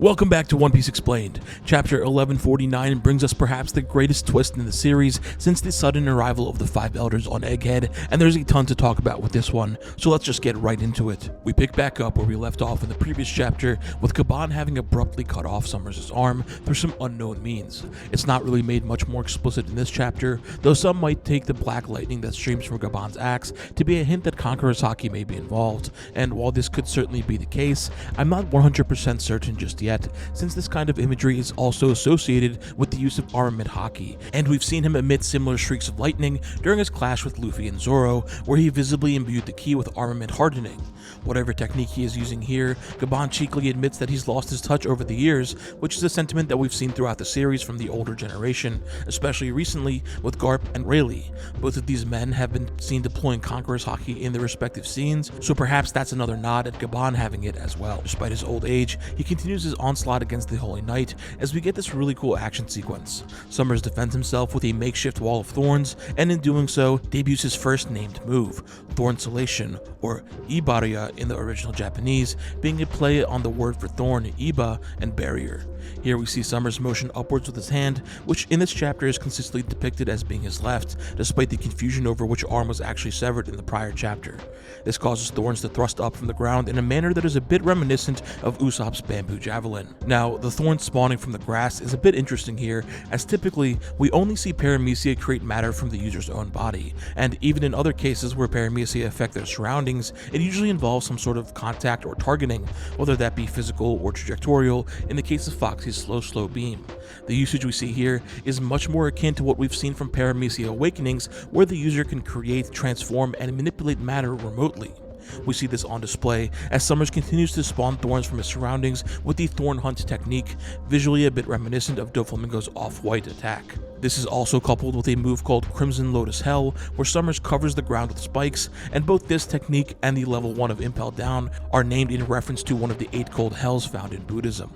Welcome back to One Piece Explained. Chapter 1149 brings us perhaps the greatest twist in the series since the sudden arrival of the Five Elders on Egghead, and there's a ton to talk about with this one, so let's just get right into it. We pick back up where we left off in the previous chapter, with Gaban having abruptly cut off Sommers' arm through some unknown means. It's not really made much more explicit in this chapter, though some might take the black lightning that streams from Gaban's axe to be a hint that Conqueror's Haki may be involved, and while this could certainly be the case, I'm not 100% certain just yet, since this kind of imagery is also associated with the use of armament haki, and we've seen him emit similar streaks of lightning during his clash with Luffy and Zoro, where he visibly imbued the key with armament hardening. Whatever technique he is using here, Gaban cheekily admits that he's lost his touch over the years, which is a sentiment that we've seen throughout the series from the older generation, especially recently with Garp and Rayleigh. Both of these men have been seen deploying Conqueror's Haki in their respective scenes, so perhaps that's another nod at Gaban having it as well. Despite his old age, he continues his onslaught against the Holy Knight as we get this really cool action sequence. Sommers defends himself with a makeshift wall of thorns, and in doing so, debuts his first named move, Thorn Salation, or Ibaria in the original Japanese, being a play on the word for thorn, Iba, and barrier. Here we see Sommers motion upwards with his hand, which in this chapter is consistently depicted as being his left, despite the confusion over which arm was actually severed in the prior chapter. This causes thorns to thrust up from the ground in a manner that is a bit reminiscent of Usopp's bamboo javelin. Now, the thorns spawning from the grass is a bit interesting here, as typically we only see paramecia create matter from the user's own body, and even in other cases where paramecia affect their surroundings, it usually involves some sort of contact or targeting, whether that be physical or trajectorial in the case of Foxy's slow beam. The usage we see here is much more akin to what we've seen from Paramecia Awakenings, where the user can create, transform, and manipulate matter remotely. We see this on display as Sommers continues to spawn thorns from his surroundings with the Thorn Hunt technique, visually a bit reminiscent of Doflamingo's off-white attack. This is also coupled with a move called Crimson Lotus Hell, where Sommers covers the ground with spikes, and both this technique and the level 1 of Impel Down are named in reference to one of the 8 cold hells found in Buddhism.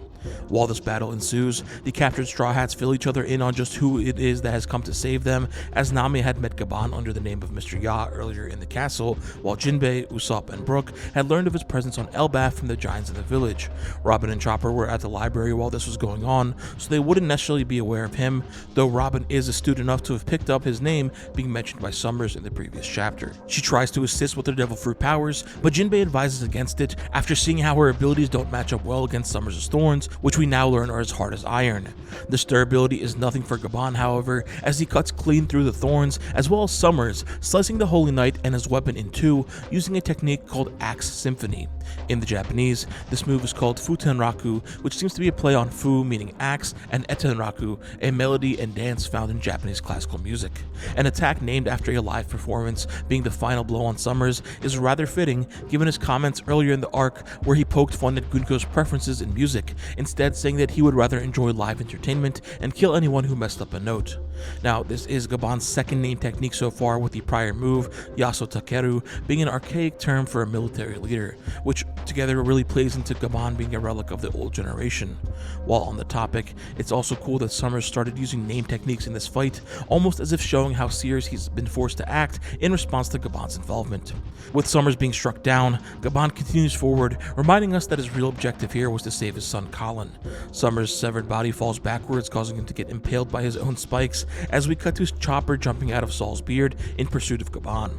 While this battle ensues, the captured Straw Hats fill each other in on just who it is that has come to save them, as Nami had met Gaban under the name of Mr. Ya earlier in the castle, while Jinbei, Usopp, and Brook had learned of his presence on Elbaf from the giants in the village. Robin and Chopper were at the library while this was going on, so they wouldn't necessarily be aware of him, though Robin is astute enough to have picked up his name being mentioned by Sommers in the previous chapter. She tries to assist with her Devil Fruit powers, but Jinbei advises against it after seeing how her abilities don't match up well against Sommers' thorns, which we now learn are as hard as iron. This durability is nothing for Gaban, however, as he cuts clean through the thorns, as well as Sommers, slicing the Holy Knight and his weapon in two using a technique called Axe Symphony. In the Japanese, this move is called Futenraku, which seems to be a play on Fu meaning axe, and Etenraku, a melody and dance found in Japanese classical music. An attack named after a live performance, being the final blow on Sommers, is rather fitting given his comments earlier in the arc where he poked fun at Gunko's preferences in music, instead saying that he would rather enjoy live entertainment and kill anyone who messed up a note. Now, this is Gaban's second named technique so far, with the prior move, Yaso Takeru, being an archaic term for a military leader, which together really plays into Gaban being a relic of the old generation. While on the topic, it's also cool that Sommers started using name techniques in this fight, almost as if showing how serious he's been forced to act in response to Gaban's involvement. With Sommers being struck down, Gaban continues forward, reminding us that his real objective here was to save his son Colin. Sommers' severed body falls backwards, causing him to get impaled by his own spikes, as we cut to Chopper jumping out of Saul's beard in pursuit of Gaban.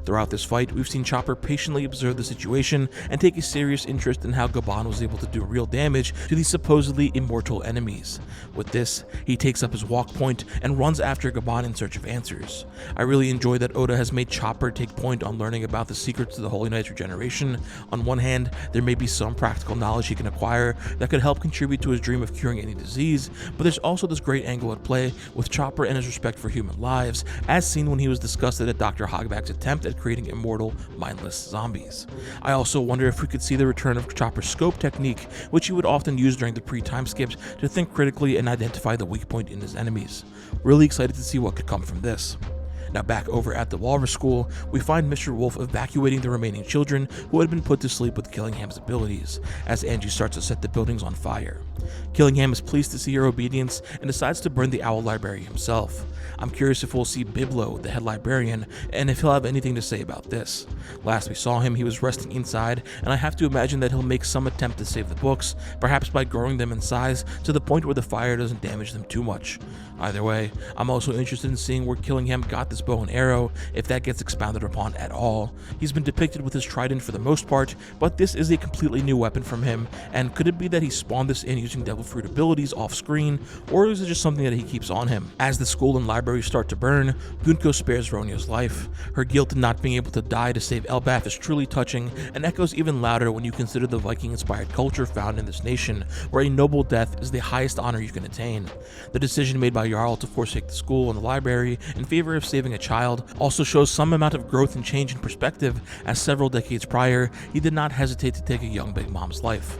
Throughout this fight, we've seen Chopper patiently observe the situation and take a serious interest in how Gaban was able to do real damage to these supposedly immortal enemies. With this, he takes up his walk point and runs after Gaban in search of answers. I really enjoy that Oda has made Chopper take point on learning about the secrets to the Holy Knight's regeneration. On one hand, there may be some practical knowledge he can acquire that could help contribute to his dream of curing any disease, but there's also this great angle at play with Chopper and his respect for human lives, as seen when he was disgusted at Dr. Hogback's attempt at creating immortal, mindless zombies. I also wonder if we could see the return of Chopper's scope technique, which he would often use during the pre-time skips to think critically and identify the weak point in his enemies. Really excited to see what could come from this. Now back over at the Walrus School, we find Mr. Wolf evacuating the remaining children who had been put to sleep with Killingham's abilities, as Angie starts to set the buildings on fire. Killingham is pleased to see her obedience and decides to burn the Owl Library himself. I'm curious if we'll see Biblo, the head librarian, and if he'll have anything to say about this. Last we saw him, he was resting inside, and I have to imagine that he'll make some attempt to save the books, perhaps by growing them in size to the point where the fire doesn't damage them too much. Either way, I'm also interested in seeing where Killingham got this bow and arrow, if that gets expounded upon at all. He's been depicted with his trident for the most part, but this is a completely new weapon from him, and could it be that he spawned this in using devil fruit abilities off screen, or is it just something that he keeps on him? As the school and library start to burn, Gunko spares Ronya's life. Her guilt in not being able to die to save Elbaf is truly touching, and echoes even louder when you consider the Viking-inspired culture found in this nation, where a noble death is the highest honor you can attain. The decision made by Jarl to forsake the school and the library in favor of saving a child also shows some amount of growth and change in perspective, as several decades prior, he did not hesitate to take a young Big Mom's life.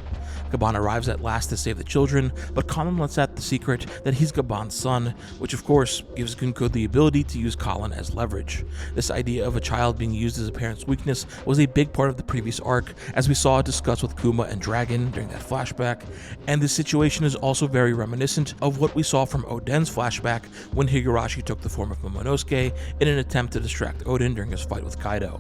Gaban arrives at last to save the children, but Colin lets out the secret that he's Gaban's son, which of course gives Gunko the ability to use Colin as leverage. This idea of a child being used as a parent's weakness was a big part of the previous arc, as we saw it discussed with Kuma and Dragon during that flashback, and this situation is also very reminiscent of what we saw from Oden's flashback when Higurashi took the form of Momonosuke in an attempt to distract Oden during his fight with Kaido.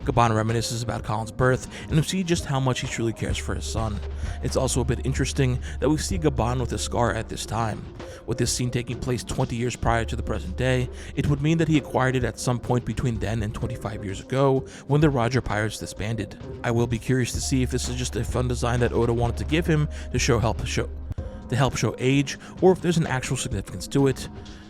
Gaban reminisces about Colin's birth, and we see just how much he truly cares for his son. It's also a bit interesting that we see Gaban with a scar at this time. With this scene taking place 20 years prior to the present day, it would mean that he acquired it at some point between then and 25 years ago, when the Roger Pirates disbanded. I will be curious to see if this is just a fun design that Oda wanted to give him to help show age, or if there's an actual significance to it.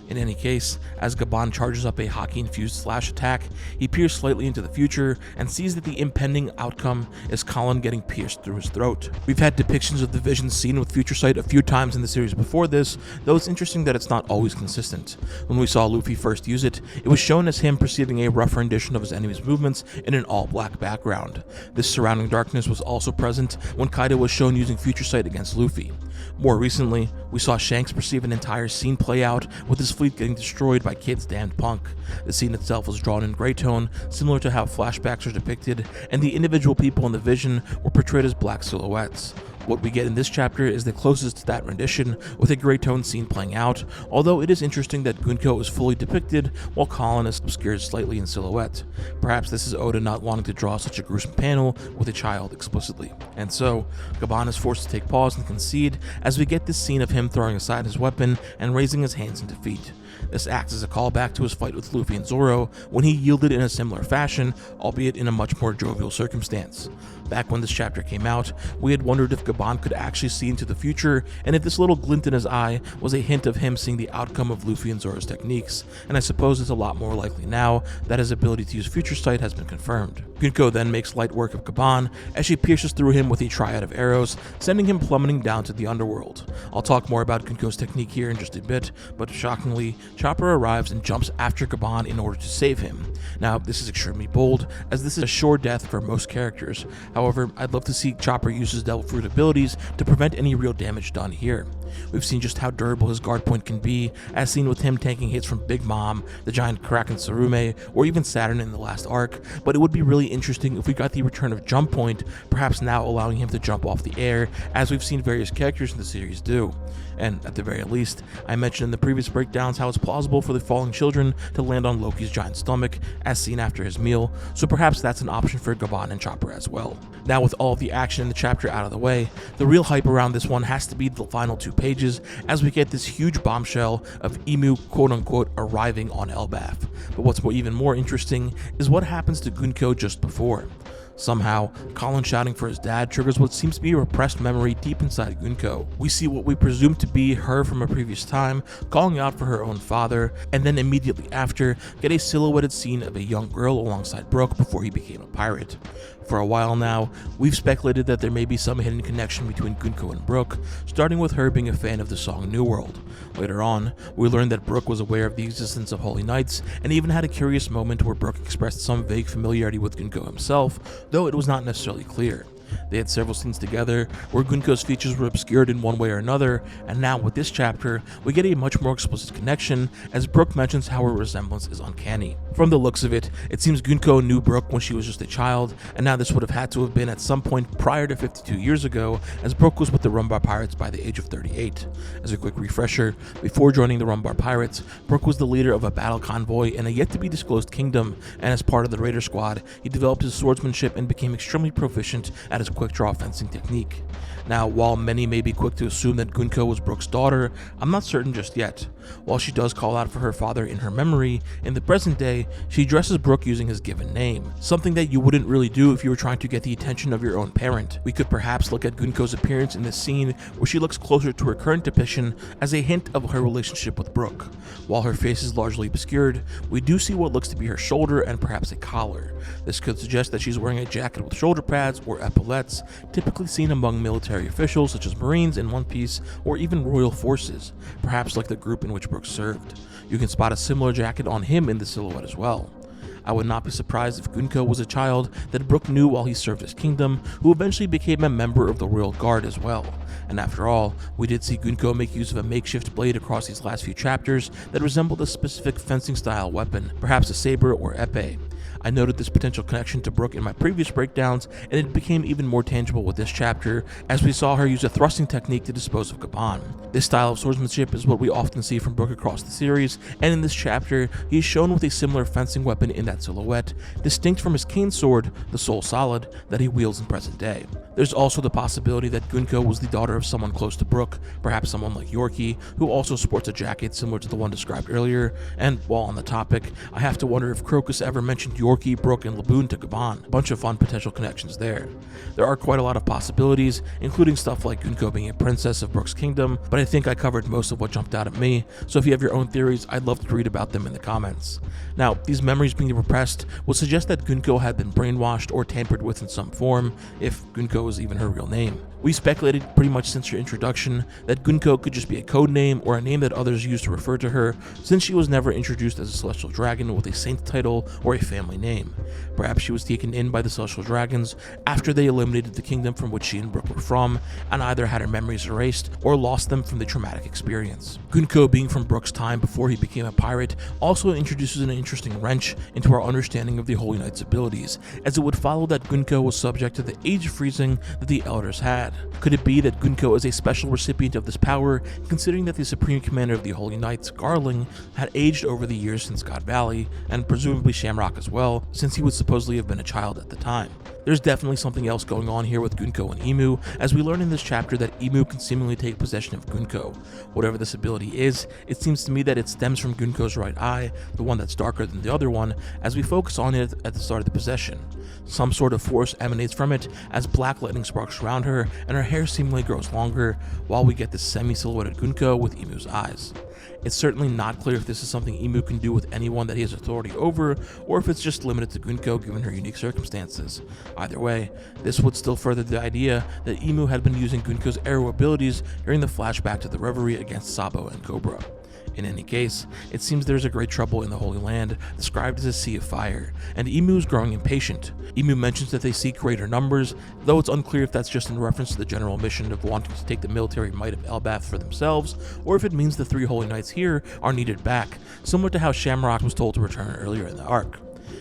In any case, as Gaban charges up a hockey-infused slash attack, he peers slightly into the future and sees that the impending outcome is Colin getting pierced through his throat. We've had depictions of the vision seen with Future Sight a few times in the series before this, though it's interesting that it's not always consistent. When we saw Luffy first use it, it was shown as him perceiving a rough rendition of his enemy's movements in an all-black background. This surrounding darkness was also present when Kaido was shown using Future Sight against Luffy. More recently, we saw Shanks perceive an entire scene play out with his fleet getting destroyed by Kid's damned punk. The scene itself was drawn in gray tone, similar to how flashbacks are depicted, and the individual people in the vision were portrayed as black silhouettes. What we get in this chapter is the closest to that rendition, with a gray tone scene playing out, although it is interesting that Gunko is fully depicted while Colin is obscured slightly in silhouette. Perhaps this is Oda not wanting to draw such a gruesome panel with a child explicitly. And so, Gaban is forced to take pause and concede as we get this scene of him throwing aside his weapon and raising his hands in defeat. This acts as a callback to his fight with Luffy and Zoro, when he yielded in a similar fashion, albeit in a much more jovial circumstance. Back when this chapter came out, we had wondered if Gaban could actually see into the future, and if this little glint in his eye was a hint of him seeing the outcome of Luffy and Zoro's techniques, and I suppose it's a lot more likely now that his ability to use Future Sight has been confirmed. Gunko then makes light work of Gaban as she pierces through him with a triad of arrows, sending him plummeting down to the underworld. I'll talk more about Gunko's technique here in just a bit, but shockingly, Chopper arrives and jumps after Gaban in order to save him. Now, this is extremely bold, as this is a sure death for most characters. However, I'd love to see Chopper use his Devil Fruit abilities to prevent any real damage done here. We've seen just how durable his guard point can be, as seen with him taking hits from Big Mom, the giant Kraken Sarume, or even Saturn in the last arc, but it would be really interesting if we got the return of Jump Point, perhaps now allowing him to jump off the air, as we've seen various characters in the series do. And at the very least, I mentioned in the previous breakdowns how it's plausible for the falling children to land on Loki's giant stomach, as seen after his meal, so perhaps that's an option for Gaban and Chopper as well. Now, with all of the action in the chapter out of the way, the real hype around this one has to be the final 2 pages, as we get this huge bombshell of Emu quote-unquote arriving on Elbaf. But what's even more interesting is what happens to Gunko just before. Somehow, Colin shouting for his dad triggers what seems to be a repressed memory deep inside Gunko. We see what we presume to be her from a previous time, calling out for her own father, and then immediately after, get a silhouetted scene of a young girl alongside Brook before he became a pirate. For a while now, we've speculated that there may be some hidden connection between Gunko and Brook, starting with her being a fan of the song New World. Later on, we learned that Brook was aware of the existence of Holy Knights, and even had a curious moment where Brook expressed some vague familiarity with Gunko himself, though it was not necessarily clear. They had several scenes together where Gunko's features were obscured in one way or another, and now with this chapter, we get a much more explicit connection as Brook mentions how her resemblance is uncanny. From the looks of it, it seems Gunko knew Brook when she was just a child, and now this would have had to have been at some point prior to 52 years ago, as Brook was with the Rumbar Pirates by the age of 38. As a quick refresher, before joining the Rumbar Pirates, Brook was the leader of a battle convoy in a yet-to-be-disclosed kingdom, and as part of the Raider Squad, he developed his swordsmanship and became extremely proficient at his quick-draw fencing technique. Now, while many may be quick to assume that Gunko was Brook's daughter, I'm not certain just yet. While she does call out for her father in her memory, in the present day, she addresses Brook using his given name, something that you wouldn't really do if you were trying to get the attention of your own parent. We could perhaps look at Gunko's appearance in this scene where she looks closer to her current depiction as a hint of her relationship with Brook. While her face is largely obscured, we do see what looks to be her shoulder and perhaps a collar. This could suggest that she's wearing a jacket with shoulder pads or epaulettes, typically seen among military officials such as Marines in One Piece or even royal forces, perhaps like the group in which Brook served. You can spot a similar jacket on him in the silhouette as well. I would not be surprised if Gunko was a child that Brook knew while he served his kingdom, who eventually became a member of the Royal Guard as well. And after all, we did see Gunko make use of a makeshift blade across these last few chapters that resembled a specific fencing style weapon, perhaps a saber or epee. I noted this potential connection to Brook in my previous breakdowns, and it became even more tangible with this chapter as we saw her use a thrusting technique to dispose of Gaban. This style of swordsmanship is what we often see from Brook across the series, and in this chapter, he is shown with a similar fencing weapon in that silhouette, distinct from his cane sword, the Soul Solid, that he wields in present day. There's also the possibility that Gunko was the daughter of someone close to Brook, perhaps someone like Yorkie, who also sports a jacket similar to the one described earlier, and while on the topic, I have to wonder if Crocus ever mentioned Yorkie, Brook, and Laboon to Gaban. A bunch of fun potential connections there. There are quite a lot of possibilities, including stuff like Gunko being a princess of Brook's kingdom, but I think I covered most of what jumped out at me, so if you have your own theories, I'd love to read about them in the comments. Now, these memories being repressed would suggest that Gunko had been brainwashed or tampered with in some form, if Gunko is even her real name. We speculated pretty much since her introduction that Gunko could just be a code name or a name that others used to refer to her, since she was never introduced as a celestial dragon with a saint title or a family name. Perhaps she was taken in by the celestial dragons after they eliminated the kingdom from which she and Brook were from, and either had her memories erased or lost them from the traumatic experience. Gunko being from Brook's time before he became a pirate also introduces an interesting wrench into our understanding of the Holy Knight's abilities, as it would follow that Gunko was subject to the age freezing that the elders had. Could it be that Gunko is a special recipient of this power, considering that the supreme commander of the Holy Knights, Garling, had aged over the years since God Valley, and presumably Shamrock as well, since he would supposedly have been a child at the time? There's definitely something else going on here with Gunko and Emu, as we learn in this chapter that Emu can seemingly take possession of Gunko. Whatever this ability is, it seems to me that it stems from Gunko's right eye, the one that's darker than the other one, as we focus on it at the start of the possession. Some sort of force emanates from it as black lightning sparks around her, and her hair seemingly grows longer, while we get this semi-silhouetted Gunko with Emu's eyes. It's certainly not clear if this is something Emu can do with anyone that he has authority over, or if it's just limited to Gunko given her unique circumstances. Either way, this would still further the idea that Emu had been using Gunko's arrow abilities during the flashback to the reverie against Sabo and Cobra. In any case, it seems there's a great trouble in the Holy Land, described as a sea of fire, and Emu is growing impatient. Emu mentions that they seek greater numbers, though it's unclear if that's just in reference to the general mission of wanting to take the military might of Elbaf for themselves, or if it means the three Holy Knights here are needed back, similar to how Shamrock was told to return earlier in the arc.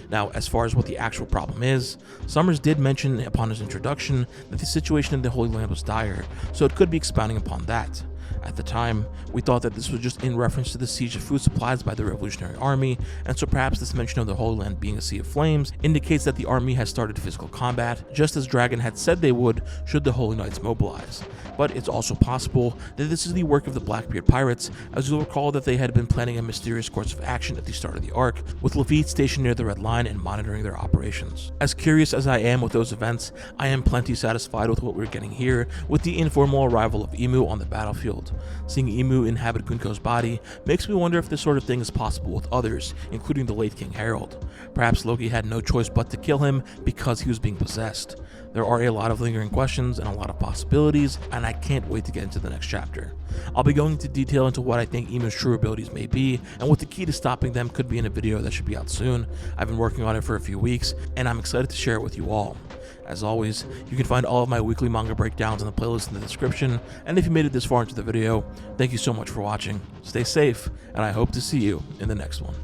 Now, as far as what the actual problem is, Sommers did mention upon his introduction that the situation in the Holy Land was dire, so it could be expounding upon that. At the time, we thought that this was just in reference to the siege of food supplies by the Revolutionary Army, and so perhaps this mention of the Holy Land being a sea of flames indicates that the army has started physical combat, just as Dragon had said they would should the Holy Knights mobilize. But it's also possible that this is the work of the Blackbeard pirates, as you'll recall that they had been planning a mysterious course of action at the start of the arc, with Lafitte stationed near the Red Line and monitoring their operations. As curious as I am with those events, I am plenty satisfied with what we're getting here, with the informal arrival of Emu on the battlefield. Seeing Emu inhabit Gunko's body makes me wonder if this sort of thing is possible with others, including the late King Harold. Perhaps Loki had no choice but to kill him because he was being possessed. There are a lot of lingering questions and a lot of possibilities, and I can't wait to get into the next chapter. I'll be going into detail into what I think Emu's true abilities may be, and what the key to stopping them could be in a video that should be out soon. I've been working on it for a few weeks, and I'm excited to share it with you all. As always, you can find all of my weekly manga breakdowns in the playlist in the description, and if you made it this far into the video, thank you so much for watching. Stay safe, and I hope to see you in the next one.